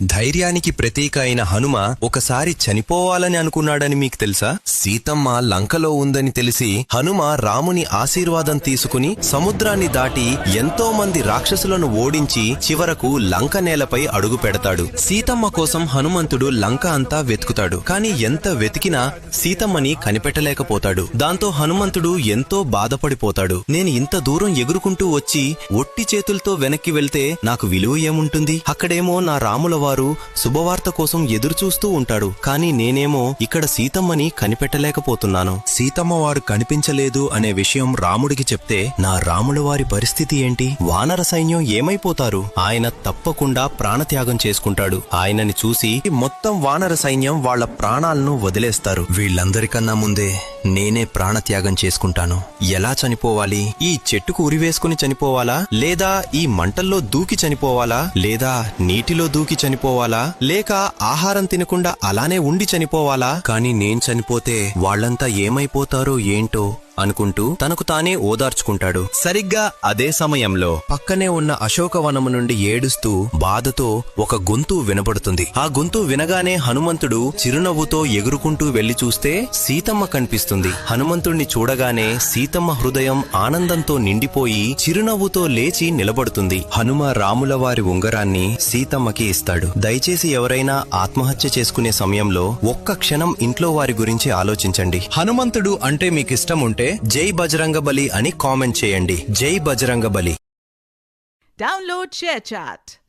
ధైర్యానికి ప్రతీక అయిన హనుమ ఒకసారి చనిపోవాలని అనుకున్నాడని మీకు తెలుసా? సీతమ్మ లంకలో ఉందని తెలిసి హనుమ రాముని ఆశీర్వాదం తీసుకుని సముద్రాన్ని దాటి ఎంతో మంది రాక్షసులను ఓడించి చివరకు లంక నేలపై అడుగు పెడతాడు. సీతమ్మ కోసం హనుమంతుడు లంక అంతా వెతుకుతాడు. కాని ఎంత వెతికినా సీతమ్మని కనిపెట్టలేకపోతాడు. దాంతో హనుమంతుడు ఎంతో బాధపడిపోతాడు. నేను ఇంత దూరం ఎగురుకుంటూ వచ్చి ఒట్టి చేతులతో వెనక్కి వెళ్తే నాకు విలువ ఏముంటుంది? అక్కడేమో నా రాముల వారు శుభవార్త కోసం ఎదురుచూస్తూ ఉంటాడు. కాని నేనేమో ఇక్కడ సీతమ్మని కనిపెట్టలేకపోతున్నాను. సీతమ్మ వారు కనిపించలేదు అనే విషయం రాముడికి చెప్తే నా రాముల వారి పరిస్థితి ఏంటి? వానర సైన్యం ఏమైపోతారు? ఆయన తప్పకుండా ప్రాణత్యాగం చేసుకుంటాడు. ఆయనని చూసి మొత్తం వానర సైన్యం వాళ్ల ప్రాణాలను వదిలేస్తారు. వీళ్లందరికన్నా ముందే నేనే ప్రాణత్యాగం చేసుకుంటాను. ఎలా చనిపోవాలి? ఈ చెట్టుకు ఉరివేసుకుని చనిపోవాలా, లేదా ఈ మంటల్లో దూకి చనిపోవాలా, లేదా నీటిలో దూకి చనిపోవాలా, లేక ఆహారం తినకుండా అలానే ఉండి చనిపోవాలా? కాని నేను చనిపోతే వాళ్లంతా ఏమైపోతారో ఏంటో అనుకుంటూ తనకు తానే ఓదార్చుకుంటాడు. సరిగ్గా అదే సమయంలో పక్కనే ఉన్న అశోకవనము నుండి ఏడుస్తూ బాధతో ఒక గొంతు వినపడుతుంది. ఆ గొంతు వినగానే హనుమంతుడు చిరునవ్వుతో ఎగురుకుంటూ వెళ్లి చూస్తే సీతమ్మ కనిపిస్తుంది. హనుమంతుణ్ణి చూడగానే సీతమ్మ హృదయం ఆనందంతో నిండిపోయి చిరునవ్వుతో లేచి నిలబడుతుంది. హనుమ రాముల వారి ఉంగరాన్ని సీతమ్మకి ఇస్తాడు. దయచేసి ఎవరైనా ఆత్మహత్య చేసుకునే సమయంలో ఒక్క క్షణం ఇంట్లో వారి గురించి ఆలోచించండి. హనుమంతుడు అంటే మీకిష్టం ఉంటే జై బజరంగబలి అని కామెంట్ చేయండి. జై బజరంగబలి. Download ShareChat.